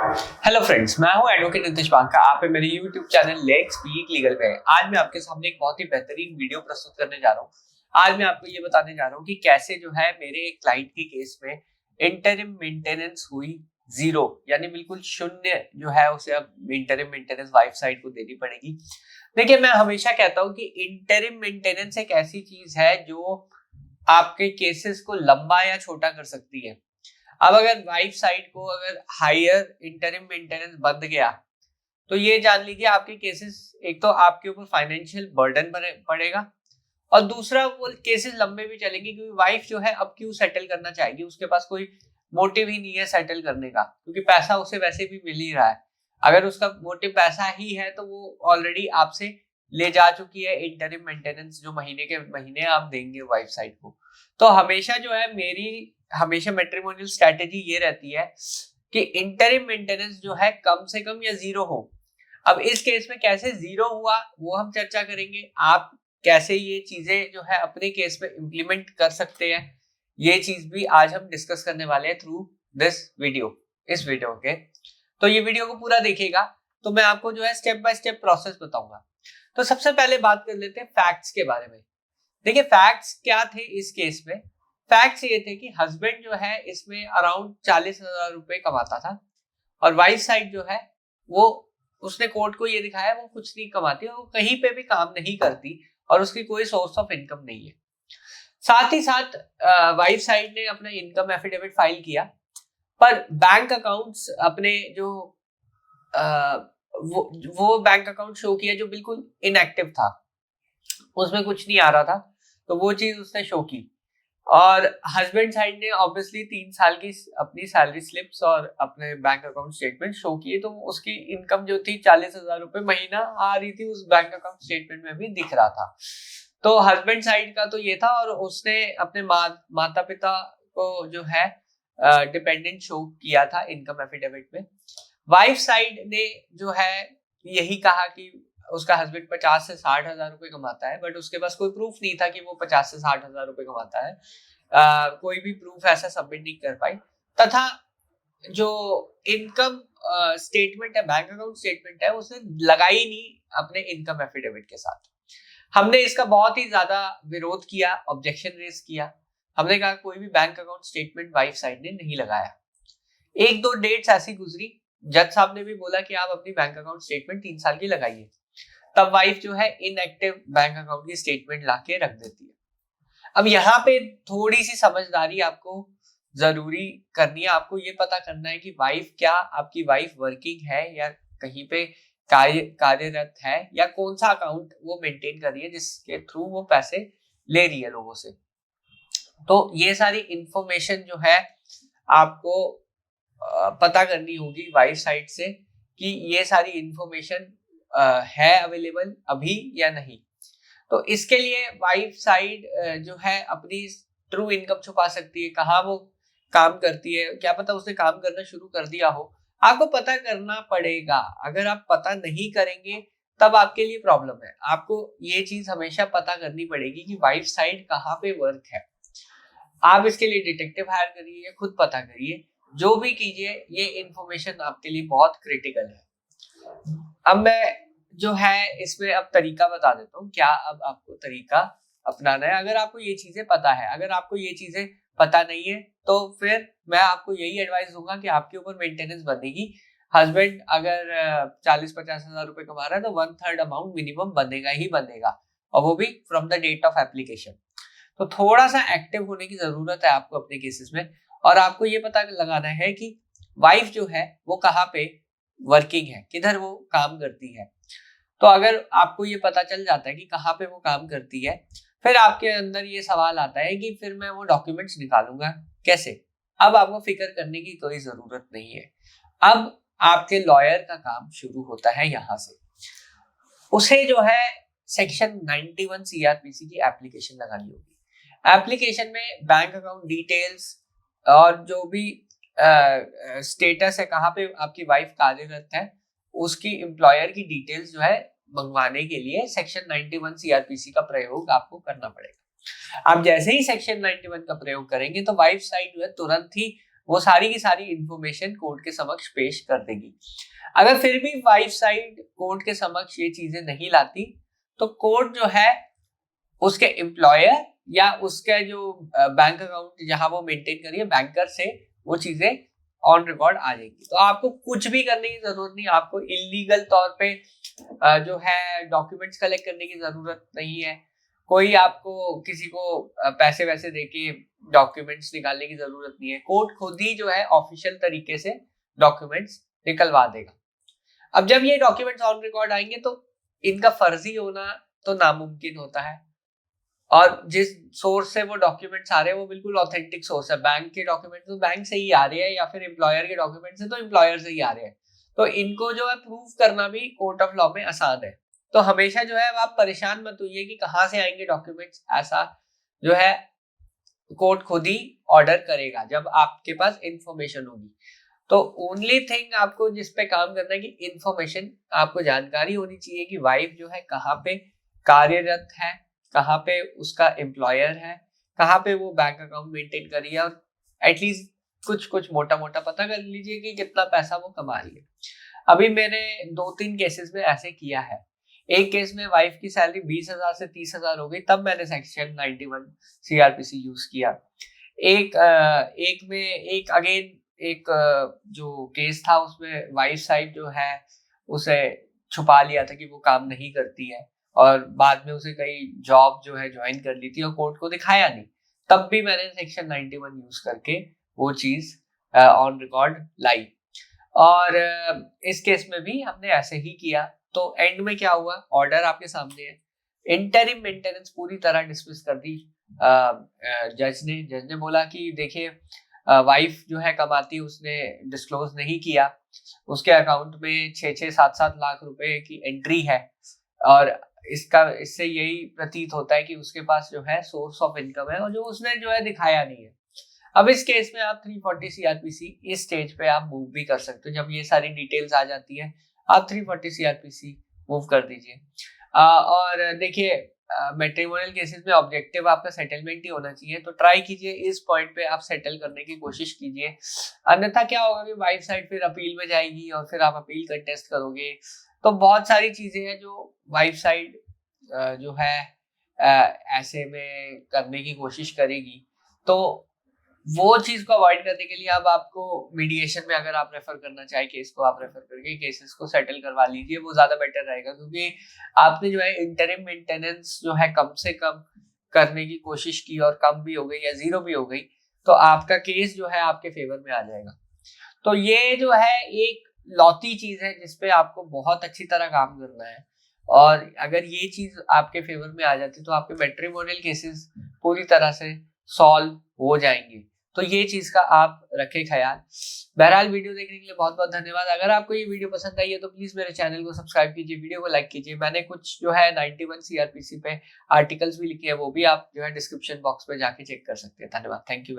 Hello friends, मैं हूं advocate Nitish Banka. आप है मेरे YouTube channel let's speak legal पे। आज मैं आपके सामने एक बहुत ही बेहतरीन वीडियो प्रस्तुत करने जा रहा हूं। आज मैं आपको ये बताने जा रहा हूं कि कैसे जो है मेरे एक क्लाइंट के केस में इंटरिम मेंटेनेंस हुई जीरो, यानी बिल्कुल शून्य जो है उसे अब इंटरिम मेंटेनेंस वाइफ साइड को देनी पड़ेगी। देखिए, मैं हमेशा कहता हूं कि इंटरिम मेंटेनेंस एक ऐसी चीज है जो आपके केसेस को लंबा या छोटा कर सकती है। अब अगर वाइफ साइड को अगर हायर इंटरिम मेंटेनेंस बंद गया तो ये जान लीजिए आपके केसेस, एक तो आपके ऊपर फाइनेंशियल बर्डन पड़ेगा और दूसरा वो केसेस लंबे भी चलेंगे, क्योंकि वाइफ जो है अब क्यों सेटल करना चाहेगी, उसके पास कोई मोटिव ही नहीं है सेटल करने का, क्योंकि पैसा उसे वैसे भी मिल ही रहा है। अगर उसका मोटिव पैसा ही है तो वो ऑलरेडी आपसे ले जा चुकी है इंटरिम मेंटेनेंस, जो महीने के महीने आप देंगे वाइफ साइड को। तो हमेशा जो है मेरी हमेशा मैट्रिमोनियल स्ट्रेटेजी ये रहती है कि इंटरिम मेंटेनेंस जो है कम से कम या जीरो हो। अब इस केस में कैसे जीरो हुआ वो हम चर्चा करेंगे। आप कैसे ये चीजें जो है अपने केस में इंप्लीमेंट कर सकते हैं, ये चीज भी आज हम डिस्कस करने वाले हैं थ्रू दिस वीडियो, इस वीडियो के। तो ये वीडियो को पूरा देखिएगा तो मैं आपको जो है स्टेप बाय स्टेप प्रोसेस बताऊंगा। तो सबसे पहले बात कर लेते हैं फैक्ट्स के बारे में। देखिए, फैक्ट्स क्या थे इस केस में। फैक्ट्स ये थे कि हस्बैंड जो है इसमें अराउंड 40,000 रुपए कमाता था और वाइफ साइड जो है वो, उसने कोर्ट को ये दिखाया वो कुछ नहीं कमाती, वो कहीं पे भी काम नहीं करती और उसकी कोई सोर्स ऑफ इनकम नहीं है। साथ ही साथ वाइफ साइड ने अपना इनकम एफिडेविट फाइल किया, पर बैंक अकाउंट्स अपने जो आ, वो बैंक अकाउंट शो किया जो बिल्कुल इनएक्टिव था, उसमें कुछ नहीं आ रहा था, तो वो चीज उसने शो की। और हस्बैंड साइड ने ऑब्वियसली 3 साल की अपनी सैलरी स्लिप्स और अपने बैंक अकाउंट स्टेटमेंट शो किए, तो उसकी इनकम जो थी 40,000 रुपए महीना आ रही थी, उस बैंक अकाउंट स्टेटमेंट में भी दिख रहा था। तो हस्बैंड साइड का तो ये था, और उसने अपने माता पिता को जो है डिपेंडेंट शो किया था इनकम एफिडेविट में। वाइफ साइड ने जो है यही कहा कि उसका हस्बैंड 50 से 60 हजार रुपए कमाता है, बट उसके पास कोई प्रूफ नहीं था कि वो 50 से 60 हजार रुपए कमाता है। कोई भी प्रूफ ऐसा सबमिट नहीं कर पाई, तथा जो इनकम स्टेटमेंट है, बैंक अकाउंट स्टेटमेंट है, उसने लगाई नहीं अपने इनकम एफिडेविट के साथ। हमने इसका बहुत ही ज्यादा विरोध किया, ऑब्जेक्शन रेज किया। हमने कहा कोई भी bank account statement wife side ने नहीं लगाया। एक दो डेट्स ऐसी गुजरी, जज साहब ने भी बोला कि आप अपनी बैंक अकाउंट स्टेटमेंट 3 साल की लगाइए, तब वाइफ जो है इनएक्टिव बैंक अकाउंट की स्टेटमेंट लाके रख देती है। अब यहाँ पे थोड़ी सी समझदारी आपको जरूरी करनी है। आपको ये पता करना है कि वाइफ, क्या आपकी वाइफ वर्किंग है या कहीं पे कार्यरत है, या कौन सा अकाउंट वो मेंटेन कर रही है जिसके थ्रू वो पैसे ले रही है लोगों से। तो ये सारी इंफॉर्मेशन जो है आपको पता करनी होगी वाइफ साइड से कि ये सारी इंफॉर्मेशन है अवेलेबल अभी या नहीं। तो इसके लिए वाइफ साइड जो है अपनी ट्रू इनकम छुपा सकती है, कहाँ वो काम करती है, क्या पता उसने काम करना शुरू कर दिया हो। आपको पता करना पड़ेगा। अगर आप पता नहीं करेंगे तब आपके लिए प्रॉब्लम है। आपको ये चीज हमेशा पता करनी पड़ेगी कि वाइफ साइड कहाँ पे वर्क है। आप इसके लिए डिटेक्टिव हायर करिए या खुद पता करिए, जो भी कीजिए, ये इंफॉर्मेशन आपके लिए बहुत क्रिटिकल है। अब मैं जो है इसमें अब तरीका बता देता हूँ, क्या अब आपको तरीका अपनाना है अगर आपको ये चीजें पता है। अगर आपको ये चीजें पता नहीं है तो फिर मैं आपको यही एडवाइस दूंगा कि आपके ऊपर मेंटेनेंस बनेगी। हस्बैंड अगर 40-50 हजार रुपए कमा रहा है तो 1/3 अमाउंट मिनिमम बनेगा ही बनेगा, और वो भी from the date of application. तो थोड़ा सा एक्टिव होने की जरूरत है आपको अपने केसेस में, और आपको ये पता लगाना है कि वाइफ जो है वो कहाँ पे वर्किंग है, किधर वो काम करती है। तो अगर आपको ये पता चल जाता है कि कहाँ पे वो काम करती है, फिर आपके अंदर ये सवाल आता है कि फिर मैं वो डॉक्यूमेंट्स निकालूंगा कैसे। अब आपको फिक्र करने की कोई जरूरत नहीं है। अब आपके लॉयर का काम शुरू होता है यहाँ से। उसे जो है सेक्शन 91 सीआरपीसी की एप्लीकेशन लगानी होगी। एप्लीकेशन में बैंक अकाउंट डिटेल्स और जो भी स्टेटस है, कहाँ पे आपकी वाइफ कार्यरत है, उसकी एम्प्लॉयर की डिटेल्स जो है मंगवाने के लिए सेक्शन 91 सीआरपीसी का प्रयोग आपको करना पड़ेगा। आप जैसे ही सेक्शन 91 का प्रयोग करेंगे तो वाइफ साइड जो है तुरंत ही वो सारी की सारी इंफॉर्मेशन कोर्ट के समक्ष पेश कर देगी। अगर फिर भी वाइफ साइड कोर्ट के समक्ष ये चीजें नहीं लाती तो कोर्ट जो है उसके एम्प्लॉयर या उसके जो बैंक अकाउंट जहां वो मेंटेन कर रही है बैंकर से वो चीजें ऑन रिकॉर्ड आ जाएगी। तो आपको कुछ भी करने की जरूरत नहीं, आपको इलीगल तौर पे जो है डॉक्यूमेंट्स कलेक्ट करने की जरूरत नहीं है, कोई आपको किसी को पैसे वैसे देके डॉक्यूमेंट्स निकालने की जरूरत नहीं है। कोर्ट खुद ही जो है ऑफिशियल तरीके से डॉक्यूमेंट्स निकलवा देगा। अब जब ये डॉक्यूमेंट्स ऑन रिकॉर्ड आएंगे तो इनका फर्जी होना तो नामुमकिन होता है, और जिस सोर्स से वो डॉक्यूमेंट्स आ रहे हैं वो बिल्कुल ऑथेंटिक सोर्स है। बैंक के डॉक्यूमेंट तो बैंक से ही आ रहे हैं या फिर एम्प्लॉयर के डॉक्यूमेंट से तो एम्प्लॉयर से ही आ रहे हैं, तो इनको जो है प्रूफ करना भी कोर्ट ऑफ लॉ में आसान है। तो हमेशा जो है आप परेशान मत होइए कि कहाँ से आएंगे डॉक्यूमेंट्स, ऐसा जो है कोर्ट खुद ही ऑर्डर करेगा जब आपके पास इंफॉर्मेशन होगी। तो ओनली थिंग आपको जिस पे काम करना है कि इंफॉर्मेशन, आपको जानकारी होनी चाहिए कि वाइफ जो है कहाँ पे कार्यरत है, कहाँ पे उसका एम्प्लॉयर है, कहाँ पे वो बैंक अकाउंट मेंटेन कर रही है, और एटलीस्ट कुछ मोटा मोटा पता कर लीजिए कि कितना पैसा वो कमा रही है। अभी मैंने 2-3 केसेस में ऐसे किया है। एक केस में वाइफ की सैलरी 20,000 से 30,000 हो गई, तब मैंने सेक्शन 91 सीआरपीसी यूज किया। एक में एक जो केस था उसमें वाइफ साइड जो है उसे छुपा लिया था कि वो काम नहीं करती है, और बाद में उसे कई जॉब जो है ज्वाइन कर ली थी और कोर्ट को दिखाया नहीं, तब भी मैंने सेक्शन 91 यूज करके वो चीज ऑन रिकॉर्ड लाई। और इस केस में भी हमने ऐसे ही किया। तो एंड में क्या हुआ, ऑर्डर आपके सामने है, इंटरिम मेंटेनेंस पूरी तरह डिसमिस कर दी जज ने बोला कि देखिए वाइफ जो है कमाती, उसने डिस्क्लोज नहीं किया, उसके अकाउंट में 6-7 लाख रुपए की एंट्री है, और इससे यही प्रतीत होता है कि उसके पास जो है सोर्स ऑफ इनकम है और जो उसने जो है दिखाया नहीं है। अब इस केस में आप 340 सीआरपीसी इस स्टेज पे आप मूव भी कर सकते हो। जब ये सारी डिटेल्स आ जाती है आप 340 सीआरपीसी मूव कर दीजिए। और देखिए मैट्रिमोनियल केसेस में ऑब्जेक्टिव आपका सेटलमेंट ही होना चाहिए, तो ट्राई कीजिए इस पॉइंट पे आप सेटल करने की कोशिश कीजिए। अन्यथा क्या होगा कि वाइफ साइड फिर अपील में जाएगी और फिर आप अपील कंटेस्ट करोगे, तो बहुत सारी चीजें हैं जो वाइफ साइड जो है ऐसे में करने की कोशिश करेगी। तो वो चीज को अवॉइड करने के लिए अब आपको मीडिएशन में अगर आप रेफर करना चाहे केस को, आप रेफर करके केसेस को सेटल करवा लीजिए, वो ज्यादा बेटर रहेगा, क्योंकि आपने जो है इंटरिम मेंटेनेंस जो है कम से कम करने की कोशिश की और कम भी हो गई या जीरो भी हो गई, तो आपका केस जो है आपके फेवर में आ जाएगा। तो ये जो है एक लौती चीज है जिसपे आपको बहुत अच्छी तरह काम करना है, और अगर ये चीज आपके फेवर में आ जाती तो आपके मैट्रिमोनियल केसेस पूरी तरह से सॉल्व हो जाएंगे। तो ये चीज का आप रखें ख्याल। बहरहाल वीडियो देखने के लिए बहुत बहुत धन्यवाद। अगर आपको ये वीडियो पसंद आई है तो प्लीज मेरे चैनल को सब्सक्राइब कीजिए, वीडियो को लाइक कीजिए। मैंने कुछ जो है 91 सीआरपीसी पे आर्टिकल्स भी लिखे हैं, वो भी आप जो है डिस्क्रिप्शन बॉक्स में जाके चेक कर सकते हैं। धन्यवाद, थैंक यू।